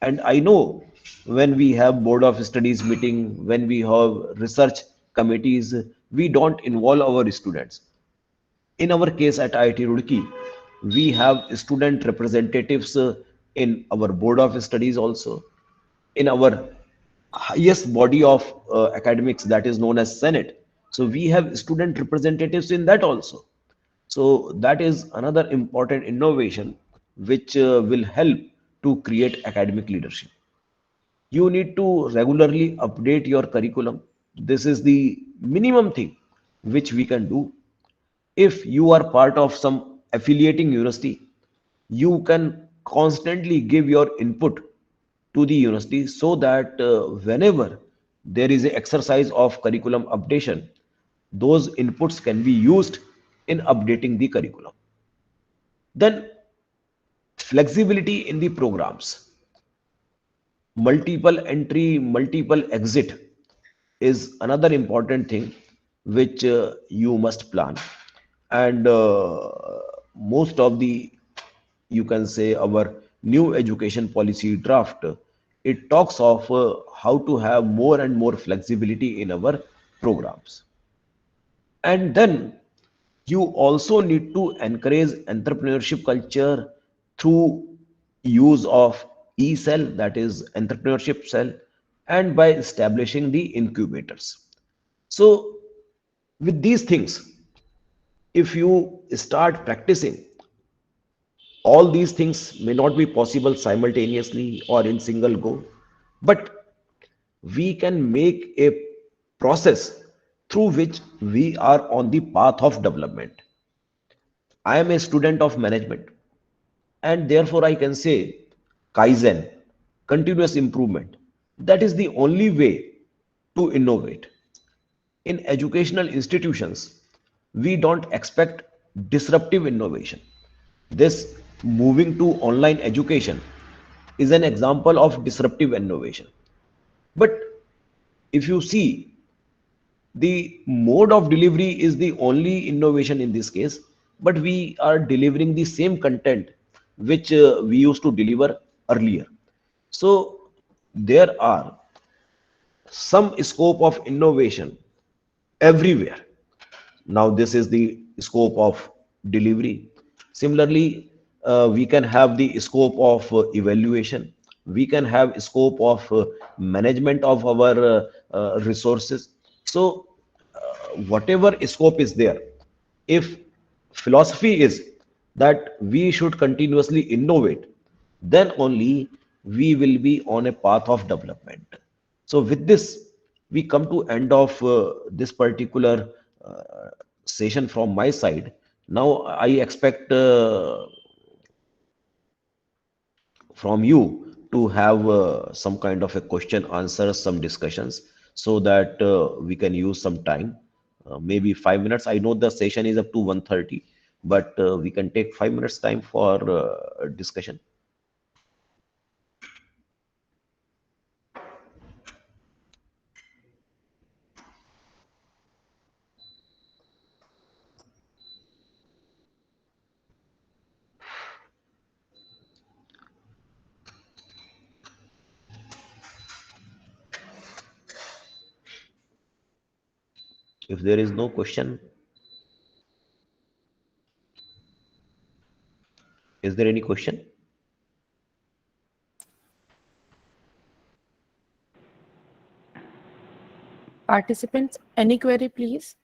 And I know when we have board of studies meeting, when we have research committees, we don't involve our students. In our case at IIT Roorkee, we have student representatives in our board of studies also, in our highest body of academics, that is known as Senate. So we have student representatives in that also. So that is another important innovation which will help to create academic leadership. You need to regularly update your curriculum. This is the minimum thing which we can do. If you are part of some affiliating university, you can constantly give your input to the university, so that whenever there is an exercise of curriculum updation, those inputs can be used in updating the curriculum. Then flexibility in the programs, multiple entry, multiple exit is another important thing which you must plan. And most of the, you can say, our new education policy draft, it talks of how to have more and more flexibility in our programs. And then you also need to encourage entrepreneurship culture through use of e-cell, that is entrepreneurship cell, and by establishing the incubators. So with these things, if you start practicing, all these things may not be possible simultaneously or in single go, but we can make a process through which we are on the path of development. I am a student of management, and therefore I can say Kaizen, continuous improvement. That is the only way to innovate. In educational institutions, we don't expect disruptive innovation. This moving to online education is an example of disruptive innovation. But if you see, the mode of delivery is the only innovation in this case, but we are delivering the same content which we used to deliver earlier. So there are some scope of innovation everywhere. Now this is the scope of delivery. Similarly, we can have the scope of evaluation. We can have scope of management of our resources. So whatever scope is there, if philosophy is that we should continuously innovate, then only we will be on a path of development. So with this, we come to end of this particular uh, session from my side. Now I expect from you to have some kind of a question answer, some discussions, so that we can use some time, maybe 5 minutes. I know the session is up to 1:30, but we can take 5 minutes time for discussion. If there is no question, is there any question? Participants, any query, please?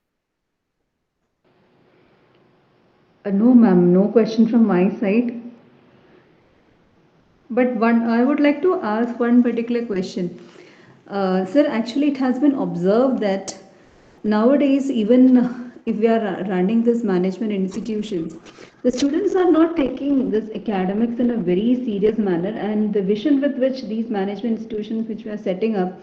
No, ma'am, no question from my side. But I would like to ask one particular question. Sir, actually, it has been observed that nowadays, even if we are running this management institutions, the students are not taking this academics in a very serious manner, and the vision with which these management institutions which we are setting up,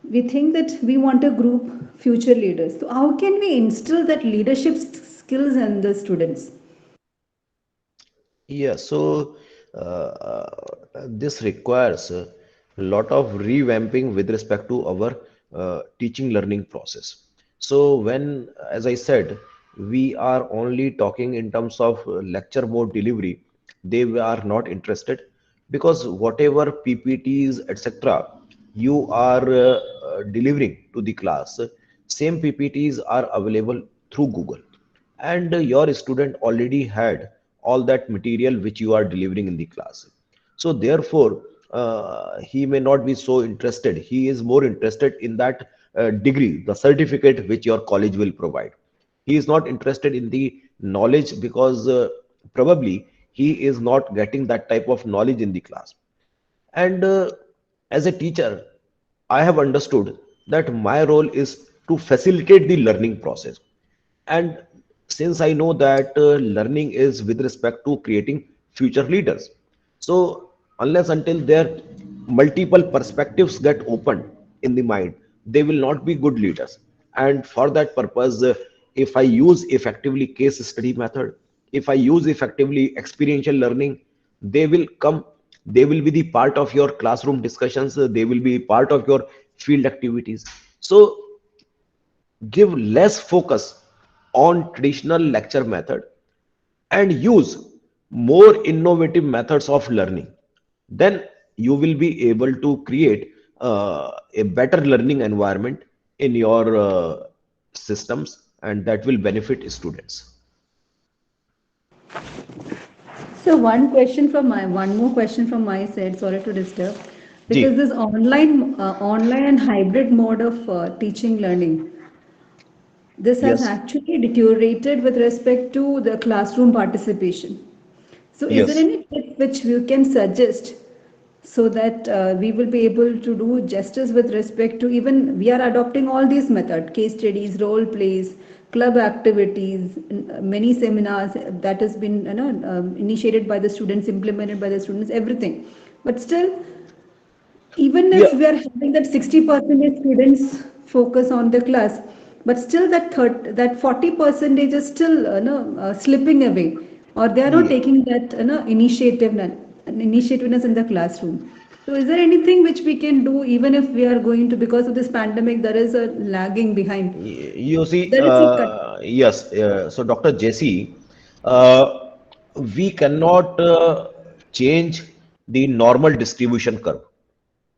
we think that we want to group future leaders. So, how can we instill that leadership skills in the students? Yeah, so this requires a lot of revamping with respect to our teaching learning process. So when, as I said, we are only talking in terms of lecture mode delivery, they are not interested because whatever PPTs, etc., you are delivering to the class, same PPTs are available through Google, and your student already had all that material which you are delivering in the class. So therefore he may not be so interested. He is more interested in that degree, the certificate which your college will provide. He is not interested in the knowledge because probably he is not getting that type of knowledge in the class. And as a teacher, I have understood that my role is to facilitate the learning process. And since I know that learning is with respect to creating future leaders, so unless until their multiple perspectives get opened in the mind, they will not be good leaders. And for that purpose, if I use effectively case study method, if I use effectively experiential learning, they will come, they will be the part of your classroom discussions, they will be part of your field activities. So give less focus on traditional lecture method and use more innovative methods of learning, then you will be able to create a better learning environment in your systems, and that will benefit students. So one more question from my side. Sorry to disturb, because Ji. this online and hybrid mode of teaching learning, this has Yes. actually deteriorated with respect to the classroom participation. So, is there Yes. any tip which you can suggest so that we will be able to do justice with respect to, even we are adopting all these methods, case studies, role plays, club activities, many seminars that has been initiated by the students, implemented by the students, everything. But still, even Yeah. if we are having that 60% students focus on the class, but still that 40% is still slipping away, or they are not Yeah. taking that initiativeness in the classroom. So is there anything which we can do, even if we are going to, because of this pandemic there is a lagging behind, You see, there is a cut. yes. So, Dr. JC, uh, we cannot change the normal distribution curve.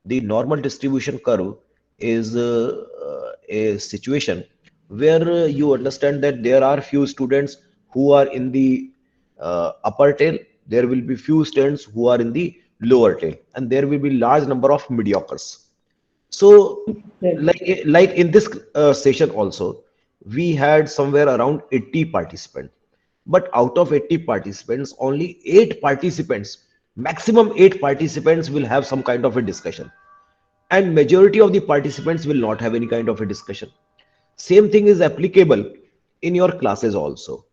The normal distribution curve is a situation where you understand that there are few students who are in the upper tail, there will be few students who are in the lower tail, and there will be large number of mediocres. So, like in this session also, we had somewhere around 80 participants. But out of 80 participants, only 8 participants, maximum 8 participants will have some kind of a discussion. And majority of the participants will not have any kind of a discussion. Same thing is applicable in your classes also.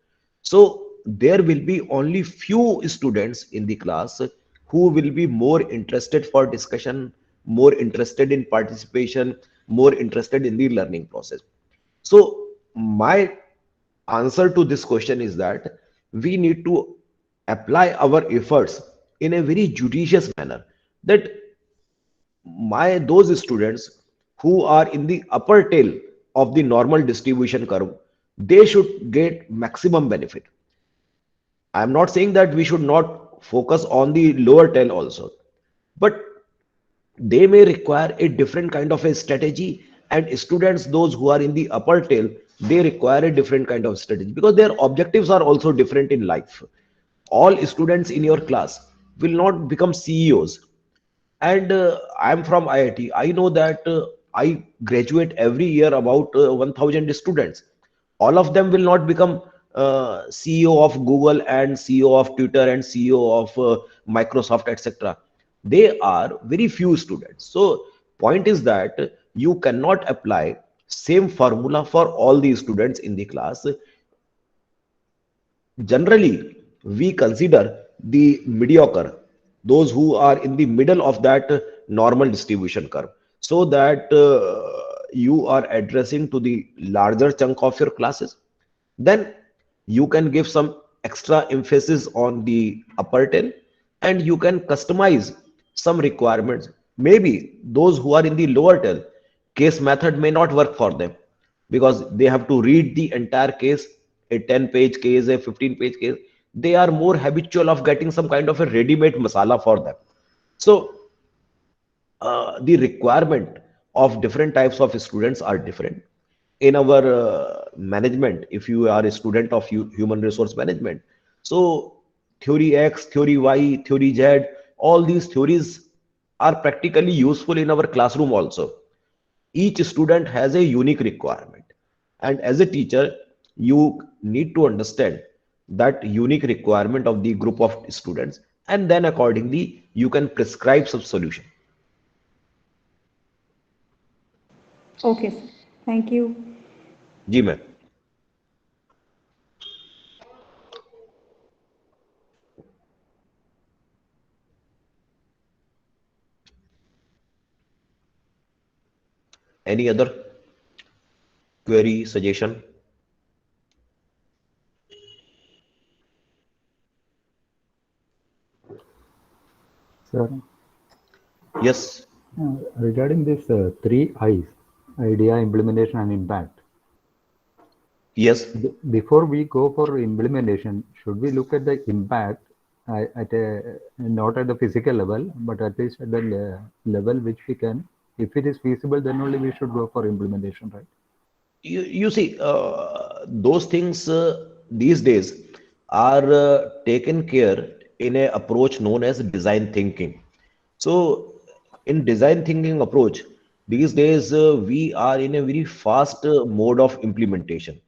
So there will be only few students in the class who will be more interested for discussion, more interested in participation, more interested in the learning process. So my answer to this question is that we need to apply our efforts in a very judicious manner, that my those students who are in the upper tail of the normal distribution curve, they should get maximum benefit. I am not saying that we should not focus on the lower tail also, but they may require a different kind of a strategy, and students those who are in the upper tail, they require a different kind of strategy because their objectives are also different in life. All students in your class will not become CEOs. And I'm from IIT. I know that I graduate every year about 1000 students. All of them will not become CEO of Google and CEO of Twitter and CEO of Microsoft, etc. They are very few students. So point is that you cannot apply same formula for all the students in the class. Generally, we consider the mediocre, those who are in the middle of that normal distribution curve, so that you are addressing to the larger chunk of your classes. Then you can give some extra emphasis on the upper tail, and you can customize some requirements. Maybe those who are in the lower tail, case method may not work for them because they have to read the entire case, a 10-page case, a 15-page case. They are more habitual of getting some kind of a ready-made masala for them. So the requirement of different types of students are different. In our management, if you are a student of human resource management, so theory X, theory Y, theory Z, all these theories are practically useful in our classroom also. Each student has a unique requirement, and as a teacher you need to understand that unique requirement of the group of students, and then accordingly you can prescribe some solution. Okay, sir. Thank you. Ji ma'am. Any other query, suggestion? Sir, Yes. regarding this three I's, idea, implementation, and impact. Yes. Before we go for implementation, should we look at the impact at a not at the physical level, but at least at the level which we can, if it is feasible, then only we should go for implementation, right? You see, those things these days are taken care in a approach known as design thinking. So in design thinking approach, these days we are in a very fast mode of implementation.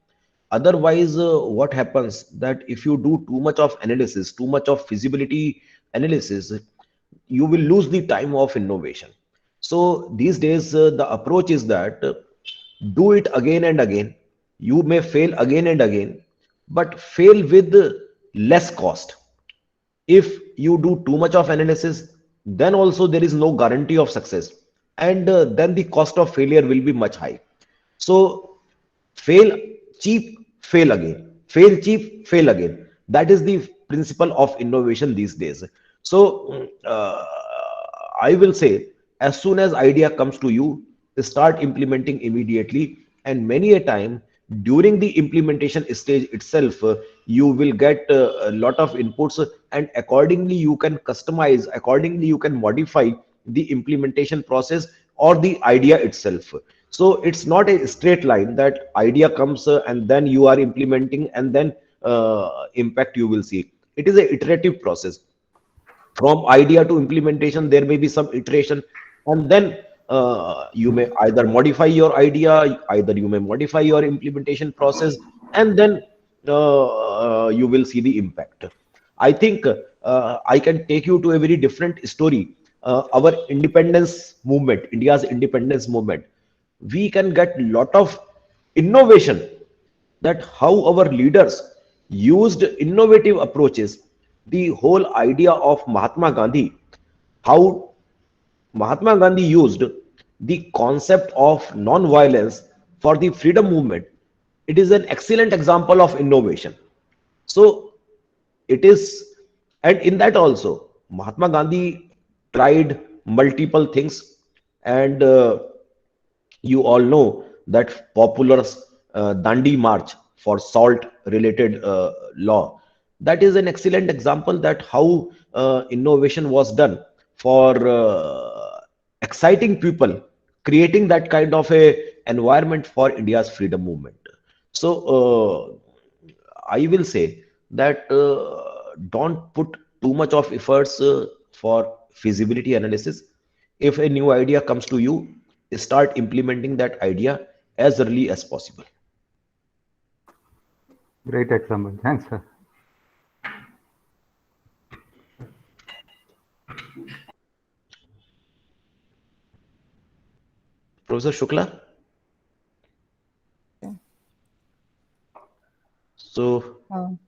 Otherwise, what happens that if you do too much of analysis, too much of feasibility analysis, you will lose the time of innovation. So these days, the approach is that do it again and again. You may fail again and again, but fail with less cost. If you do too much of analysis, then also there is no guarantee of success, and then the cost of failure will be much high. So fail cheap, fail again, fail cheap, fail again. That is the principle of innovation these days. So I will say, as soon as idea comes to you, start implementing immediately, and many a time during the implementation stage itself, you will get a lot of inputs, and accordingly you can customize, accordingly you can modify the implementation process or the idea itself. So it's not a straight line that idea comes and then you are implementing and then impact you will see. It is a iterative process. From idea to implementation there may be some iteration, and then you may either modify your idea, either you may modify your implementation process, and then you will see the impact. I think I can take you to a very different story. Our independence movement, India's independence movement, we can get lot of innovation, that how our leaders used innovative approaches. The whole idea of Mahatma Gandhi, how Mahatma Gandhi used the concept of non-violence for the freedom movement. It is an excellent example of innovation. So it is, and in that also, Mahatma Gandhi tried multiple things, and you all know that popular Dandi March for salt related law. That is an excellent example that how innovation was done for exciting people, creating that kind of a environment for India's freedom movement. So I will say that don't put too much of efforts for feasibility analysis. If a new idea comes to you, start implementing that idea as early as possible. Great example. Thanks, sir. Professor Shukla? Yeah. So, Um,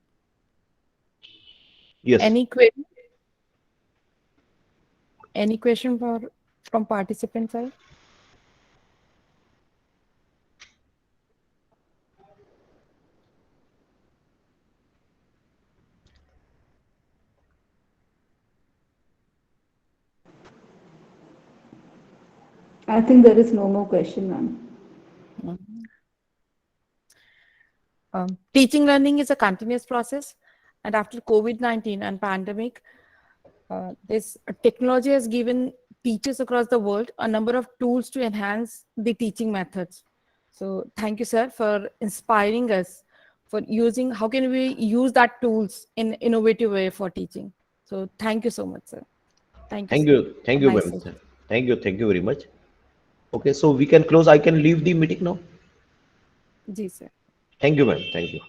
yes. any query? Any question from participant side? I think there is no more question, ma'am. Teaching learning is a continuous process, and after COVID-19 and pandemic, this technology has given teachers across the world a number of tools to enhance the teaching methods. So thank you, sir, for inspiring us for using, how can we use that tools in innovative way for teaching. So thank you so much, sir. Thank you, Thank sir. you. Thank you, Nice ma'am. session. Thank you. Thank you very much. Okay, so we can close. I can leave the meeting now. Ji, sir. Thank you, ma'am. Thank you.